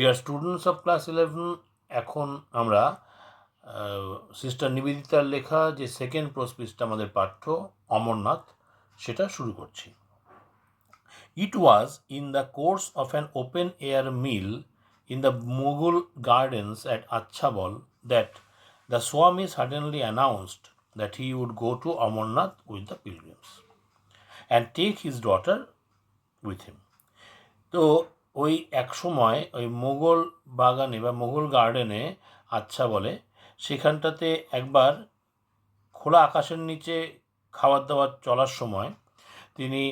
Dear students of class 11, এখন আমরা sister নিবেদিতার লেখা যে সেকেন্ড প্রসপিসটা আমাদের পাঠ্য অমরনাথ সেটা শুরু করছি। It was in the course of an open-air meal in the Mughal gardens at Achabal that the Swami suddenly announced that he would go to Amarnath with the pilgrims and take his daughter with him. তো ওই এক সময় ওই মোগল বাগানে বা মোগল গার্ডেনে আচ্ছা বলে সেখানটাতে একবার খোলা আকাশের নিচে খাবার দাবার চলার সময় তিনি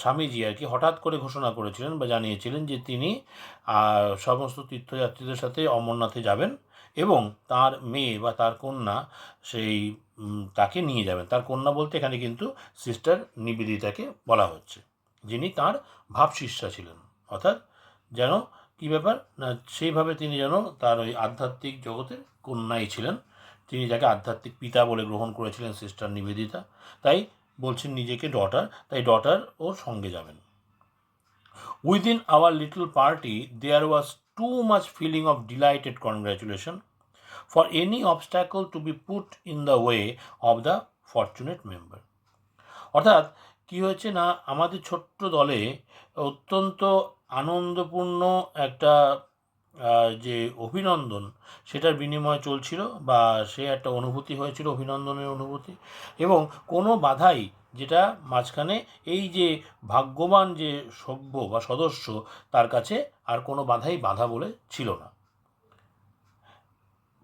স্বামীজি আর কি হঠাৎ করে ঘোষণা করেছিলেন বা জানিয়েছিলেন যে তিনি সমস্ত তীর্থযাত্রীদের সাথে অমরনাথে যাবেন এবং তার মেয়ে বা তার কন্যা সেই তাকে নিয়ে যাবেন। তার কন্যা বলতে এখানে কিন্তু সিস্টার নিবেদিতাকে বলা হচ্ছে, যিনি তাঁর ভাবশিষ্যা ছিলেন। অর্থাৎ যেন কী ব্যাপার না, সেইভাবে তিনি যেন তার ওই আধ্যাত্মিক জগতের কন্যাই ছিলেন, তিনি যাকে আধ্যাত্মিক পিতা বলে গ্রহণ করেছিলেন সিস্টার নিবেদিতা, তাই বলছেন নিজেকে ডটার, তাই ডটার ওর সঙ্গে যাবেন। Within our little party there was too much feeling of delighted congratulation for any obstacle to be put in the way of the fortunate member. অর্থাৎ কী হয়েছে না, আমাদের ছোট্ট দলে অত্যন্ত আনন্দপূর্ণ একটা যে অভিনন্দন সেটার বিনিময় চলছিল বা সে একটা অনুভূতি হয়েছিল, অভিনন্দনের অনুভূতি, এবং কোনো বাধাই যেটা মাঝখানে এই যে ভাগ্যবান যে সভ্য বা সদস্য তার কাছে আর কোনো বাধাই বাধা বলে ছিল না।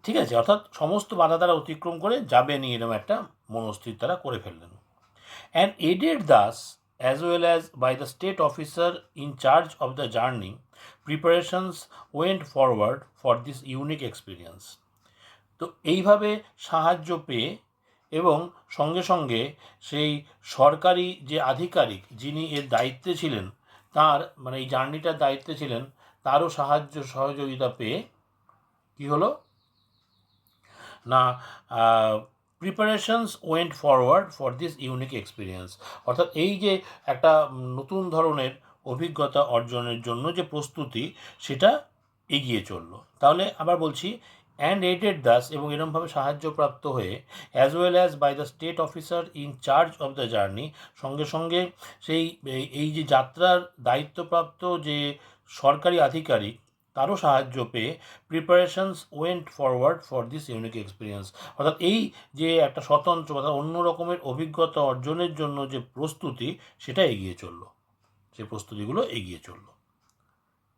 ঠিক আছে, অর্থাৎ সমস্ত বাধা তারা অতিক্রম করে যাবে নিয়ে এরকম একটা মনস্থির তারা করে ফেললেন। And aided thus as well as by the state officer in charge of the journey, preparations went forward for this unique experience. তো এইভাবে সাহায্য পেয়ে এবং সঙ্গে সঙ্গে সেই সরকারি যে আধিকারিক যিনি এর দায়িত্বে ছিলেন, তার মানে এই জার্নিটার দায়িত্বে ছিলেন, তারও সাহায্য সহযোগিতা পেয়ে কী হলো না, preparations went forward for this unique experience. অর্থাৎ এই যে একটা নতুন ধরনের অভিজ্ঞতা অর্জনের জন্য যে প্রস্তুতি সেটা এগিয়ে চললো। তাহলে আবার বলছি, অ্যান্ড এডেড দাস, এবং এরমভাবে সাহায্যপ্রাপ্ত হয়ে, as well as by the state officer in charge of the journey, সঙ্গে সঙ্গে সেই এই যে যাত্রার দায়িত্বপ্রাপ্ত যে সরকারি আধিকারিক তারও সাহায্য পেয়ে preparations went forward for this unique experience. অর্থাৎ এই যে একটা স্বতন্ত্র বা অন্য রকমের অভিজ্ঞতা অর্জনের জন্য যে প্রস্তুতি সেটা এগিয়ে চললো, সে প্রস্তুতিগুলো এগিয়ে চললো।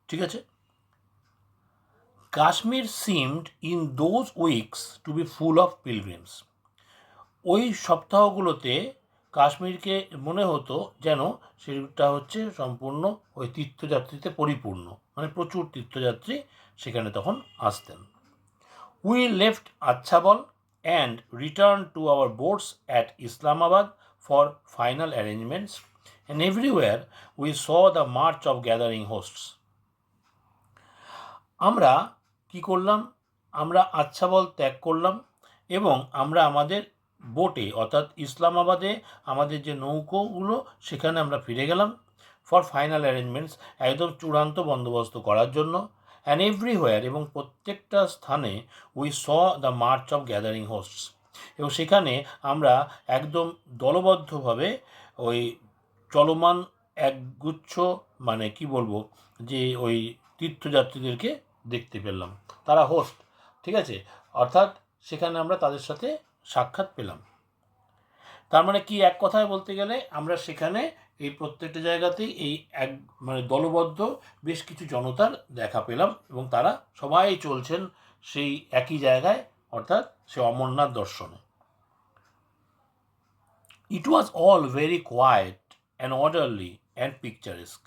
ঠিক আছে, Kashmir seemed in those weeks to be full of pilgrims. ওই সপ্তাহগুলোতে কাশ্মীরকে মনে হতো যেন সেটা হচ্ছে সম্পূর্ণ ওই তীর্থযাত্রীতে পরিপূর্ণ, মানে প্রচুর তীর্থযাত্রী সেখানে তখন আসতেন। We left Achabal and return to our boats at Islamabad for final arrangements, and everywhere we saw the march of gathering hosts. আমরা কি করলাম, আমরা আচ্ছাবল ত্যাগ করলাম এবং আমরা আমাদের বোটে অর্থাৎ ইসলামাবাদে আমাদের যে নৌকোগুলো সেখানে আমরা ফিরে গেলাম ফর ফাইনাল অ্যারেঞ্জমেন্টস, একদম চূড়ান্ত বন্দোবস্ত করার জন্য। অ্যান্ড এভরিহোয়ার, এবং প্রত্যেকটা স্থানে we saw the march of gathering hosts, এবং সেখানে আমরা একদম দলবদ্ধভাবে ওই চলমান একগুচ্ছ মানে কি বলবো যে ওই তীর্থযাত্রীদেরকে দেখতে পেলাম, তারা হোস্ট। ঠিক আছে, অর্থাৎ সেখানে আমরা তাদের সাথে সাক্ষাৎ পেলাম। তার মানে কি, এক কথায় বলতে গেলে আমরা সেখানে এই প্রত্যেকটা জায়গাতেই এই এক মানে দলবদ্ধ বেশ কিছু জনতার দেখা পেলাম এবং তারা সবাই চলছেন সেই একই জায়গায়, অর্থাৎ সে অমরনাথ দর্শনে। It was all very quiet and orderly and picturesque.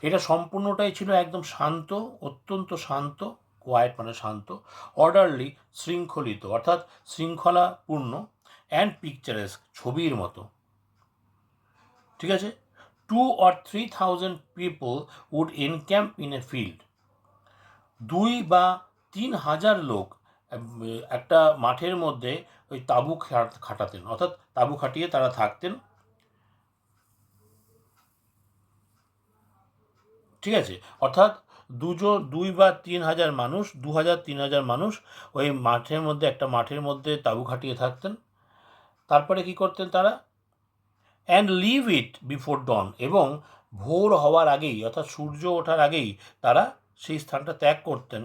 এটা সম্পূর্ণটাই ছিল একদম শান্ত, অত্যন্ত শান্ত, কোয়াইট মানে শান্ত, অর্ডারলি শৃঙ্খলিত অর্থাৎ শৃঙ্খলাপূর্ণ, অ্যান্ড পিকচারেস্ক ছবির মতো। ঠিক আছে, 2 or 3,000 people would encamp in a field. 2 বা 3,000 লোক একটা মাঠের মধ্যে ওই তাঁবু খাটাতেন, অর্থাৎ তাঁবু খাটিয়ে তারা থাকতেন। ঠিক আছে, অর্থাৎ দুই বা 3,000 মানুষ, 2,000-3,000 মানুষ ওই মাঠের মধ্যে, একটা মাঠের মধ্যে তাঁবু খাটিয়ে থাকতেন। তারপরে কি করতেন তারা? অ্যান্ড লিভ ইট বিফোর ডন, এবং ভোর হওয়ার আগেই, অর্থাৎ সূর্য ওঠার আগেই তারা সেই স্থানটা ত্যাগ করতেন।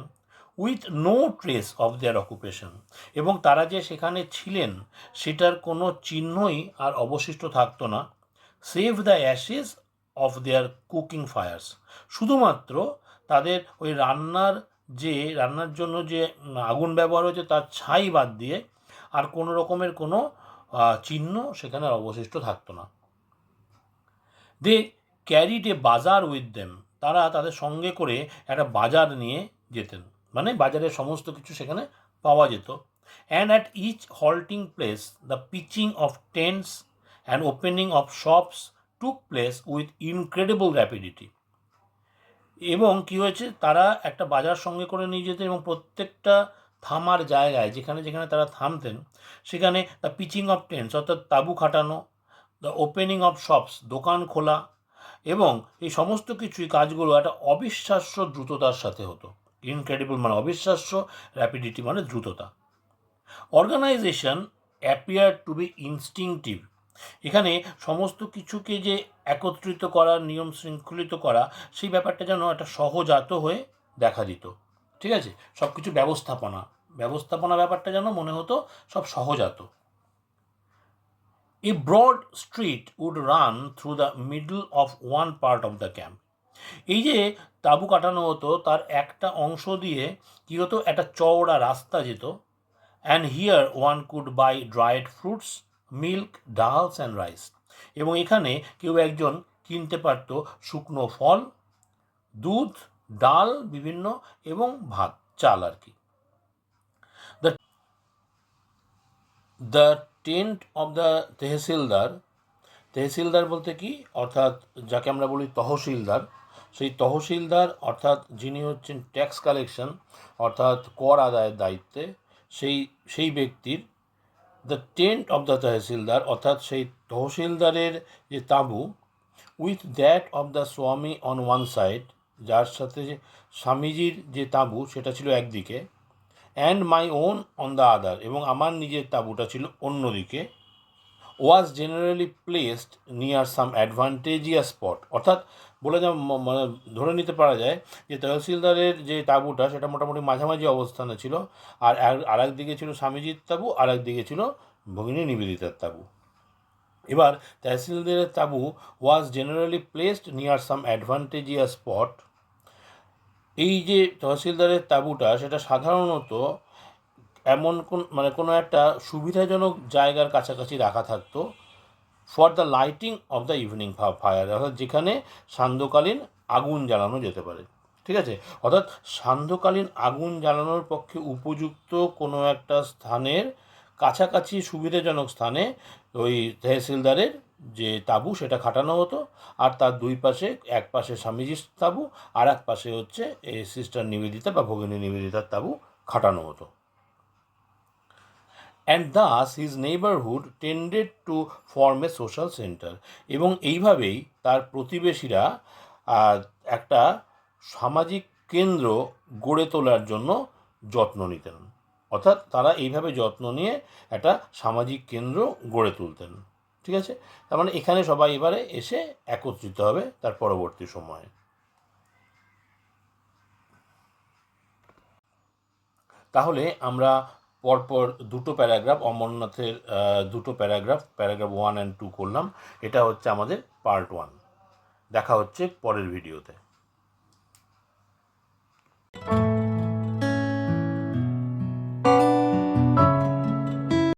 With no trace of their occupation, এবং তারা যে সেখানে ছিলেন সেটার কোনো চিহ্নই আর অবশিষ্ট থাকতো না। Save the Ashes of their cooking fires, শুধুমাত্র তাদের ওই রান্নার জন্য যে আগুন ব্যবহার হয়েছে তার ছাই বাদ দিয়ে আর কোনো রকমের কোনো চিহ্ন সেখানে অবশিষ্ট থাকতো না। দে ক্যারিড এ বাজার উইথ দেম, তারা তাদের সঙ্গে করে একটা বাজার নিয়ে যেতেন, মানে বাজারের সমস্ত কিছু সেখানে পাওয়া যেত। And at each halting place the pitching of tents and opening of shops took place with incredible rapidity. এবং কী হয়েছে, তারা একটা বাজার সঙ্গে করে নিয়ে যেতেন এবং প্রত্যেকটা থামার জায়গায় যেখানে যেখানে তারা থামতেন সেখানে দ্য পিচিং অফ টেন্টস, অর্থাৎ তাঁবু খাটানো, দ্য ওপেনিং অফ শপস, দোকান খোলা, এবং এই সমস্ত কিছুই কাজগুলো একটা অবিশ্বাস্য দ্রুততার সাথে হতো। ইনক্রেডিবল মানে অবিশ্বাস্য, র্যাপিডিটি মানে দ্রুততা। Organisation appear to be instinctive, এখানে সমস্ত কিছুকে যে একত্রিত করা, নিয়ম শৃঙ্খলিত করা, সেই ব্যাপারটা যেন একটা সহজাত হয়ে দেখা দিত। ঠিক আছে, সব কিছু ব্যবস্থাপনা ব্যাপারটা যেন মনে হতো সব সহজাত। A broad street would run through the middle of one part of the camp. এই যে তাঁবু কাটানো হতো তার একটা অংশ দিয়ে কী হতো, একটা চওড়া রাস্তা যেত। And here one could buy dried fruits, milk, dals and rice, এবং এখানে কেউ একজন কিনতে পারত শুকনো ফল, দুধ, ডাল বিভিন্ন, এবং ভাত, চাল আর কি। The tent of the tehsildar বলতে কি, অর্থাৎ যাকে আমরা বলি তহসিলদার, সেই তহসিলদার অর্থাৎ যিনি হচ্ছেন ট্যাক্স কালেকশন অর্থাৎ কর আদায়ের দায়িত্বে, সেই ব্যক্তির, দ্য টেন্ট অফ দ্য তহসিলদার অর্থাৎ সেই তহসিলদারের যে তাঁবু, উইথ দ্যাট অফ দ্য স্বামী অন ওয়ান সাইড, যার সাথে স্বামীজির যে তাঁবু সেটা ছিল একদিকে, and my own on the other, এবং আমার নিজের তাঁবুটা ছিল অন্যদিকে, ওয়াজ জেনারেলি প্লেসড নিয়ার সাম অ্যাডভান্টেজিয়াস স্পট, অর্থাৎ মানে ধরে নিতে পারা যায় যে তহসিলদারের যে তাঁবুটা সেটা মোটামুটি মাঝামাঝি অবস্থানে ছিল, আর আরেক দিকে ছিল স্বামীজির তাঁবু, আর একদিকে ছিল ভগিনী নিবেদিতার তাঁবু। এবার তহসিলদারের তাঁবু ওয়াজ জেনারেলি প্লেসড নিয়ার সাম অ্যাডভান্টেজিয়াস স্পট, এই যে তহসিলদারের তাঁবুটা সেটা সাধারণত এমন কোনো একটা সুবিধাজনক জায়গার কাছাকাছি রাখা থাকতো, for the lighting of the evening fire, অর্থাৎ যেখানে সান্ধ্যকালীন আগুন জ্বালানো যেতে পারে। ঠিক আছে, অর্থাৎ সান্ধ্যকালীন আগুন জ্বালানোর পক্ষে উপযুক্ত কোনো একটা স্থানের কাছাকাছি সুবিধাজনক স্থানে ওই তহসিলদারের যে তাঁবু সেটা খাটানো হতো, আর তার দুই পাশে, এক পাশে স্বামীজির তাঁবু আর এক পাশে হচ্ছে এই সিস্টার নিবেদিতা বা ভগিনী নিবেদিতার তাঁবু খাটানো হতো। And thus his neighbourhood tended to form a social centre, এবং এইভাবেই তার প্রতিবেশীরা একটা সামাজিক কেন্দ্র গড়ে তোলার জন্য যত্ন নিতেন, অর্থাৎ তারা এইভাবে যত্ন নিয়ে একটা সামাজিক কেন্দ্র গড়ে তুলতেন। ঠিক আছে, তার মানে এখানে সবাই এবারে এসে একত্রিত হবে তার পরবর্তী সময়ে। তাহলে আমরা পরপর দুটো প্যারাগ্রাফ, অমরনাথের দুটো প্যারাগ্রাফ 1 and 2 করলাম। এটা হচ্ছে আমাদের পার্ট 1। দেখা হচ্ছে পরের ভিডিওতে।